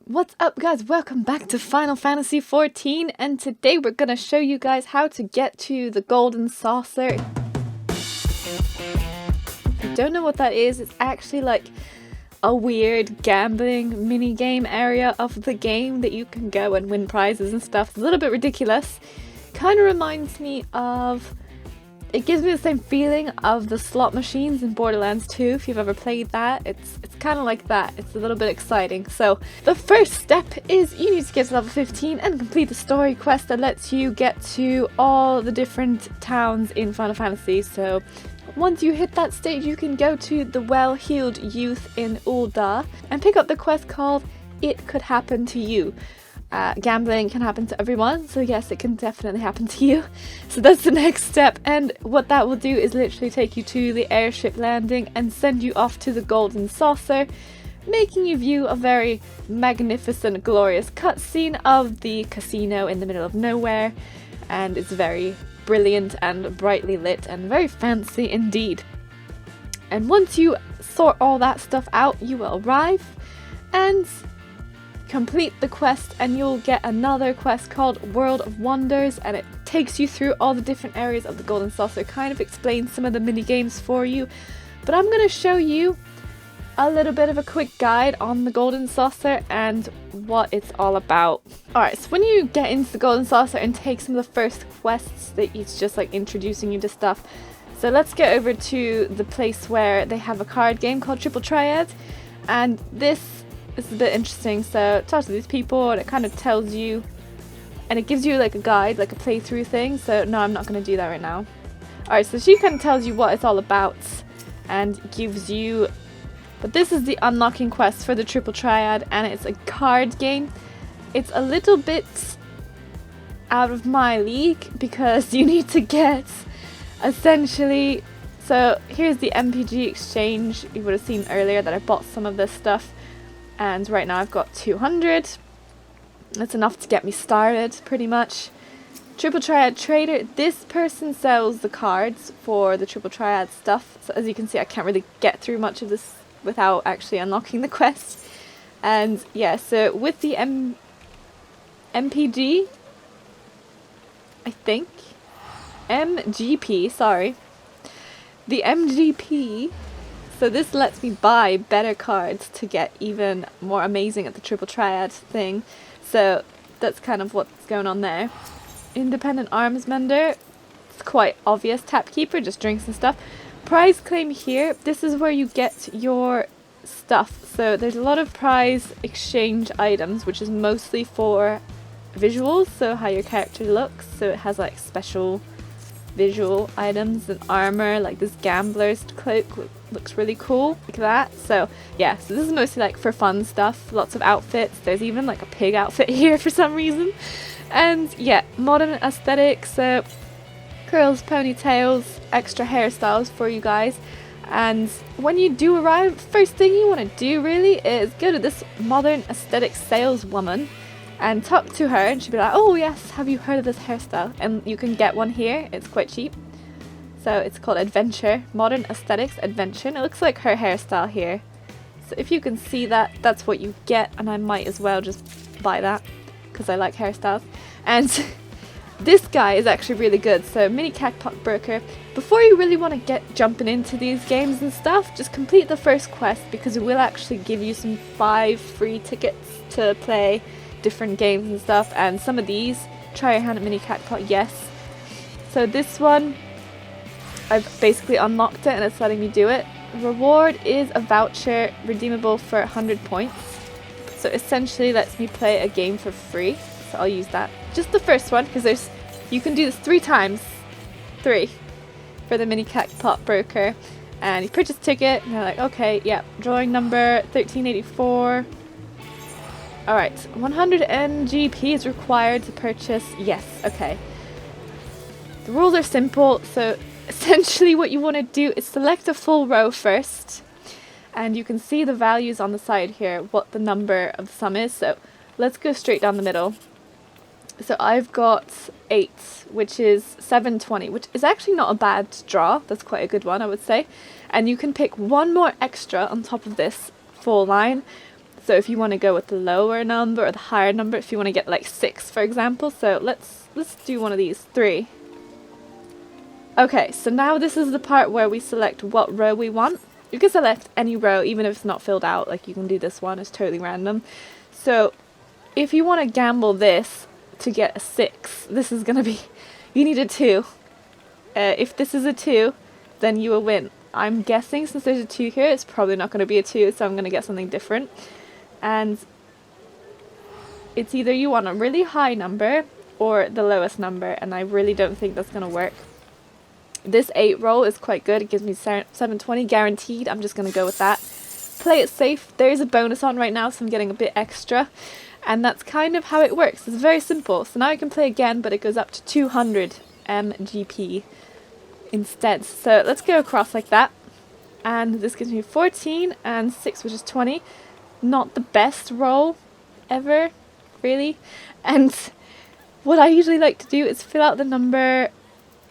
What's up guys, welcome back to Final Fantasy XIV, and today we're gonna show you guys how to get to the Golden Saucer. If you don't know what that is, it's actually like a weird gambling mini game area of the game that you can go and win prizes and stuff. It's a little bit ridiculous. Kind of reminds me of... It gives me the same feeling of the slot machines in Borderlands 2, if you've ever played that. It's kind of like that. It's a little bit exciting. So the first step is you need to get to level 15 and complete the story quest that lets you get to all the different towns in Final Fantasy. So once you hit that stage, you can go to the Well-Heeled Youth in Ul'dah and pick up the quest called It Could Happen to You. Gambling can happen to everyone, so yes, it can definitely happen to you. So that's the next step, and what that will do is literally take you to the airship landing and send you off to the Golden Saucer, making you view a very magnificent, glorious cutscene of the casino in the middle of nowhere, and it's very brilliant and brightly lit and very fancy indeed. And once you sort all that stuff out, you will arrive and complete the quest, and you'll get another quest called World of Wonders, and it takes you through all the different areas of the Golden Saucer, kind of explains some of the mini games for you. But I'm going to show you a little bit of a quick guide on the Golden Saucer and what it's all about. Alright, so when you get into the Golden Saucer and take some of the first quests, that it's just like introducing you to stuff. So let's get over to the place where they have a card game called Triad, and this is a bit interesting. So talk to these people and it kind of tells you, and it gives you like a guide, like a playthrough thing. So no, I'm not going to do that right now. Alright, so she kind of tells you what it's all about and gives you, but this is the unlocking quest for the Triad, and it's a card game. It's a little bit out of my league because you need to get essentially, so here's the Mdg Exchange. You would have seen earlier that I bought some of this stuff, and right now I've got 200. That's enough to get me started, pretty much. Triad Trader. This person sells the cards for the Triad stuff. So as you can see, I can't really get through much of this without actually unlocking the quest. And yeah, so with the MPG, I think, MGP, sorry. The MGP. So this lets me buy better cards to get even more amazing at the Triad thing. So that's kind of what's going on there. Independent Arms Mender. It's quite obvious. Tapkeeper, just drinks and stuff. Prize claim here. This is where you get your stuff. So there's a lot of prize exchange items, which is mostly for visuals. So how your character looks. So it has like special visual items and armor, like this gambler's cloak looks really cool, like that. So yeah, so this is mostly like for fun stuff, lots of outfits. There's even like a pig outfit here for some reason. And yeah, modern aesthetics, so curls, ponytails, extra hairstyles for you guys. And when you do arrive, first thing you want to do really is go to this modern aesthetic saleswoman and talk to her, and she'll be like, oh yes, have you heard of this hairstyle? And you can get one here, it's quite cheap. So it's called Adventure, Modern Aesthetics Adventure, and it looks like her hairstyle here. So if you can see that, that's what you get, and I might as well just buy that, because I like hairstyles. And this guy is actually really good, so Mini Cactpot Broker. Before you really want to get jumping into these games and stuff, just complete the first quest, because it will actually give you some 5 free tickets to play different games and stuff, and some of these, try your hand at Mini Cactpot, yes. So this one, I've basically unlocked it and it's letting me do it. Reward is a voucher redeemable for 100 points. So essentially lets me play a game for free. So I'll use that. Just the first one, because you can do this 3 times. 3 for the Mini Cactpot Broker. And you purchase a ticket and you're like, okay, yeah, drawing number 1384. Alright, 100 MGP is required to purchase. Yes, okay. The rules are simple, so essentially what you want to do is select a full row first, and you can see the values on the side here, what the number of the sum is. So let's go straight down the middle. So I've got 8, which is 720, which is actually not a bad draw. That's quite a good one, I would say. And you can pick one more extra on top of this full line So if you want to go with the lower number or the higher number, if you want to get like 6 for example. So let's do one of these, 3. Okay, so now this is the part where we select what row we want. You can select any row even if it's not filled out, like you can do this one, it's totally random. So if you want to gamble this to get a 6, this is going to be, you need a 2. If this is a 2, then you will win. I'm guessing since there's a 2 here, it's probably not going to be a 2, so I'm going to get something different. And it's either you want a really high number or the lowest number, and I really don't think that's going to work. This 8 roll is quite good, it gives me 720 guaranteed, I'm just going to go with that. Play it safe, there is a bonus on right now, so I'm getting a bit extra. And that's kind of how it works, it's very simple. So now I can play again, but it goes up to 200 MGP instead. So let's go across like that. And this gives me 14 and 6, which is 20. Not the best roll ever, really. And what I usually like to do is fill out the number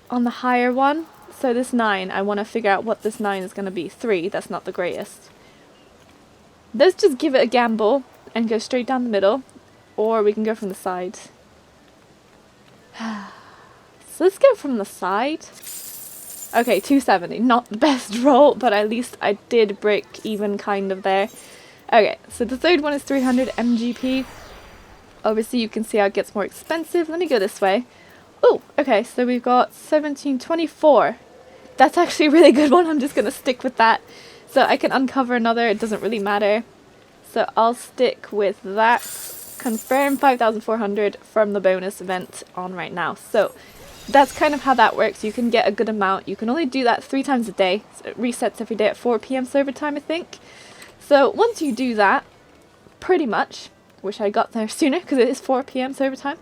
on the higher one. So this 9, I want to figure out what this 9 is going to be. 3, that's not the greatest. Let's just give it a gamble and go straight down the middle, or we can go from the side. So let's go from the side. Okay, 270, not the best roll, but at least I did break even kind of there. Okay, so the third one is 300 MGP. Obviously you can see how it gets more expensive. Let me go this way. Oh, okay, so we've got 1724. That's actually a really good one, I'm just going to stick with that. So I can uncover another, it doesn't really matter. So I'll stick with that. Confirm 5,400 from the bonus event on right now. So that's kind of how that works. You can get a good amount. You can only do that 3 times a day. So it resets every day at 4 PM server time, I think. So once you do that, pretty much, wish I got there sooner because it is 4 PM server time.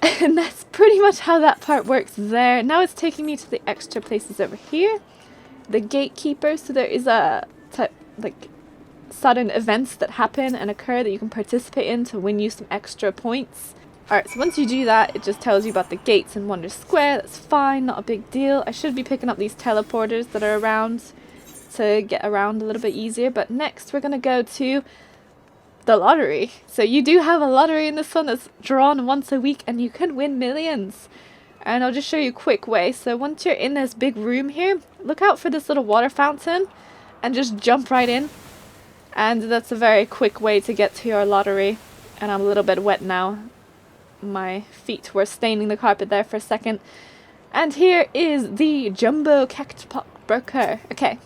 And that's pretty much how that part works there. Now it's taking me to the extra places over here. The gatekeeper, so there is a type, like, sudden events that happen and occur that you can participate in to win you some extra points. Alright, so once you do that, it just tells you about the gates in Wonder Square. That's fine, not a big deal. I should be picking up these teleporters that are around to get around a little bit easier. But next we're going to go to the lottery. So you do have a lottery in this one that's drawn once a week and you can win millions. And I'll just show you a quick way. So once you're in this big room here, look out for this little water fountain and just jump right in. And that's a very quick way to get to your lottery. And I'm a little bit wet now. My feet were staining the carpet there for a second. And here is the Jumbo Cactpot broker. Okay.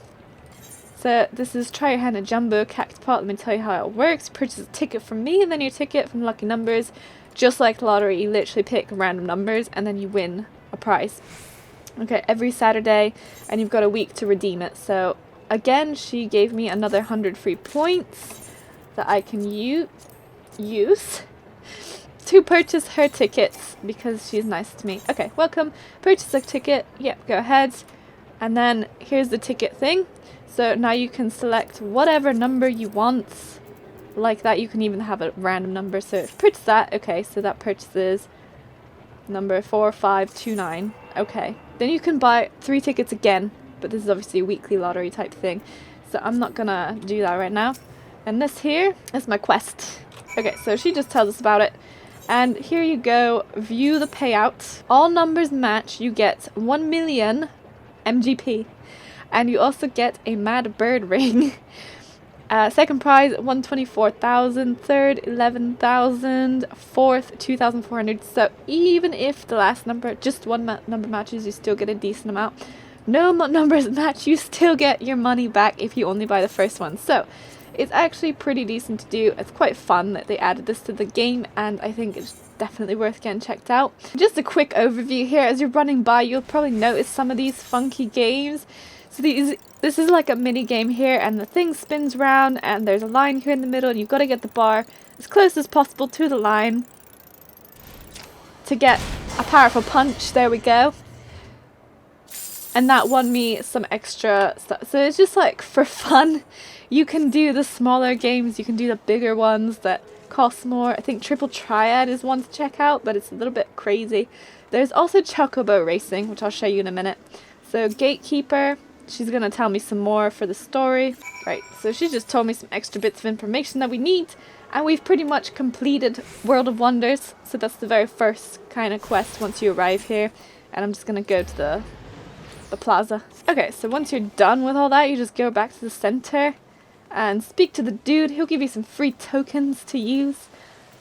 So this is try your hand at Jumbo Cactpot. Let me tell you how it works. Purchase a ticket from me and then your ticket from Lucky Numbers. Just like the lottery, you literally pick random numbers and then you win a prize. Okay, every Saturday, and you've got a week to redeem it. So again, she gave me another 100 free points that I can use to purchase her tickets because she's nice to me. Okay, welcome. Purchase a ticket. Yep, go ahead. And then here's the ticket thing. So now you can select whatever number you want. Like that, you can even have a random number. So if purchase that, okay, so that purchases number 4529. Okay, then you can buy 3 tickets again, but this is obviously a weekly lottery type thing, so I'm not gonna do that right now. And this here is my quest. Okay, so she just tells us about it, and here you go. View the payout. All numbers match, you get 1 million MGP, and you also get a mad bird ring. Second prize 124,000, third 11,000, fourth 2,400. So even if the last number, just one number matches, you still get a decent amount. No numbers match, you still get your money back if you only buy the first one. So it's actually pretty decent to do. It's quite fun that they added this to the game, and I think it's definitely worth getting checked out. Just a quick overview here. As you're running by, you'll probably notice some of these funky games. So this is like a mini game here, and the thing spins round, and there's a line here in the middle, and you've got to get the bar as close as possible to the line to get a powerful punch. There we go. And that won me some extra stuff. So it's just like for fun. You can do the smaller games, you can do the bigger ones that cost more. I think Triple Triad is one to check out, but it's a little bit crazy. There's also Chocobo Racing, which I'll show you in a minute. So Gatekeeper, she's gonna tell me some more for the story. Right, so she just told me some extra bits of information that we need, and we've pretty much completed World of Wonders. So that's the very first kind of quest once you arrive here. And I'm just gonna go to the plaza. Okay, so once you're done with all that, you just go back to the center and speak to the dude. He'll give you some free tokens to use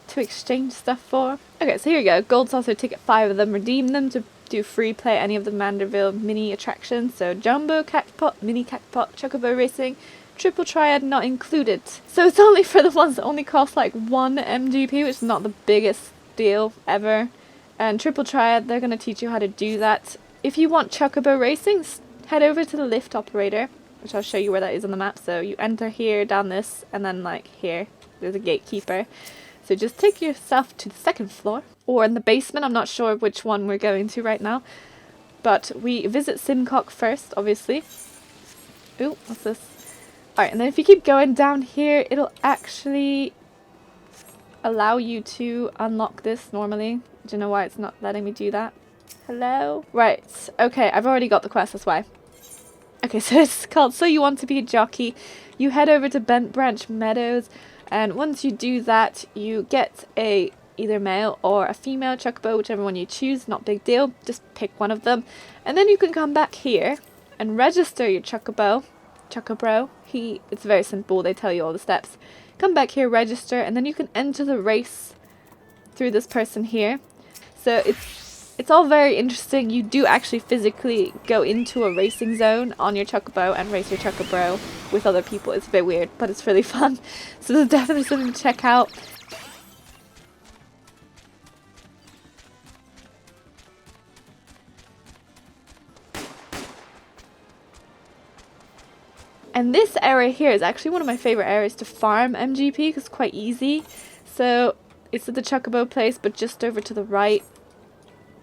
to exchange stuff for. Okay, so here you go. Gold Saucer ticket, 5 of them. Redeem them to do free play any of the Manderville mini attractions. So Jumbo Cactpot, Mini Cactpot, Chocobo Racing, Triple Triad not included. So it's only for the ones that only cost like 1 MGP, which is not the biggest deal ever. And Triple Triad, they're going to teach you how to do that. If you want Chocobo Racing, head over to the lift operator, which I'll show you where that is on the map. So you enter here, down this, and then like here, there's a gatekeeper. So just take yourself to the 2nd floor, or in the basement. I'm not sure which one we're going to right now. But we visit Simcock first, obviously. Ooh, what's this? Alright, and then if you keep going down here, it'll actually allow you to unlock this normally. Do you know why it's not letting me do that? Hello? Right, okay, I've already got the quest, that's why. Okay, so it's called So You Want to Be a Jockey. You head over to Bent Branch Meadows, and once you do that, you get a either male or a female chocobo, whichever one you choose, not big deal, just pick one of them. And then you can come back here and register your chocobro. It's very simple, they tell you all the steps. Come back here, register, and then you can enter the race through this person here. So it's all very interesting. You do actually physically go into a racing zone on your chocobo and race your chocobro with other people. It's a bit weird, but it's really fun. So there's definitely something to check out. And this area here is actually one of my favorite areas to farm MGP because it's quite easy. So it's at the Chocobo place, but just over to the right.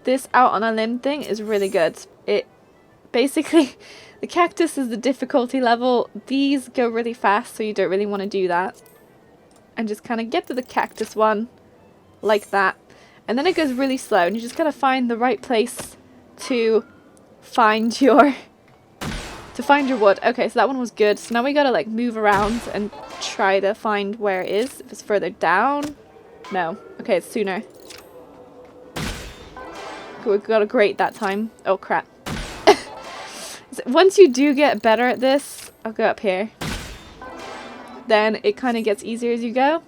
This out on a limb thing is really good. It basically, the cactus is the difficulty level. These go really fast, so you don't really want to do that. And just kind of get to the cactus one like that. And then it goes really slow, and you just gotta find the right place to find your wood. Okay, so that one was good. So now we gotta like move around and try to find where it is. If it's further down. No. Okay, it's sooner. We got a grate that time. Oh crap. So once you do get better at this, I'll go up here. Then it kind of gets easier as you go.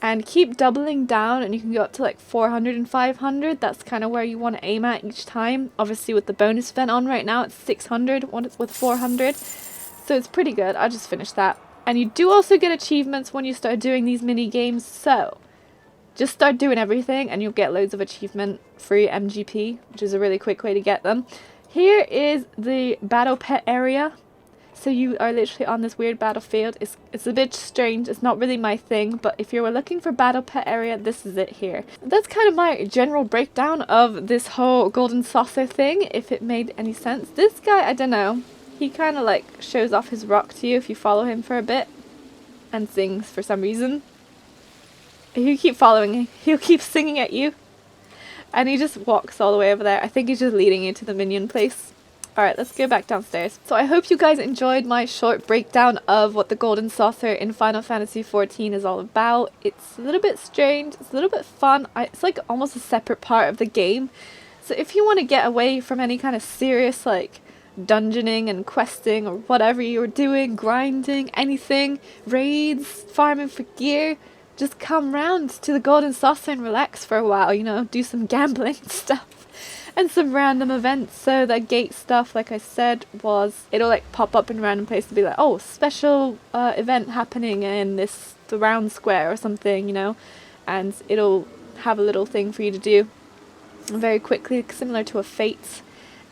And keep doubling down, and you can go up to like 400 and 500. That's kind of where you want to aim at each time. Obviously with the bonus event on right now, it's 600 with 400. So it's pretty good. I'll just finish that. And you do also get achievements when you start doing these mini games. So just start doing everything and you'll get loads of achievement free MGP, which is a really quick way to get them. Here is the battle pet area. So you are literally on this weird battlefield. It's a bit strange. It's not really my thing, but if you were looking for battle pet area, this is it here. That's kind of my general breakdown of this whole golden saucer thing, if it made any sense. This guy, I don't know. He kind of like shows off his rock to you if you follow him for a bit and sings for some reason. If you keep following him, he'll keep singing at you. And he just walks all the way over there. I think he's just leading you to the minion place. Alright, let's go back downstairs. So I hope you guys enjoyed my short breakdown of what the Golden Saucer in Final Fantasy XIV is all about. It's a little bit strange, it's a little bit fun. It's like almost a separate part of the game. So if you want to get away from any kind of serious like dungeoning and questing or whatever you're doing, grinding, anything, raids, farming for gear, just come round to the Golden Saucer and relax for a while, you know, do some gambling stuff. And some random events. So that gate stuff, like I said, it'll like pop up in random places to be like, oh, special event happening in the round square or something, you know, and it'll have a little thing for you to do very quickly, similar to a fate.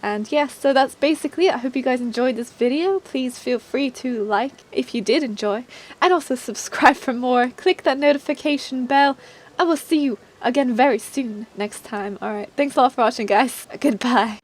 And yeah, so that's basically it. I hope you guys enjoyed this video. Please feel free to like if you did enjoy, and also subscribe for more. Click that notification bell. I will see you again very soon next time. Alright, thanks a lot for watching, guys. Goodbye.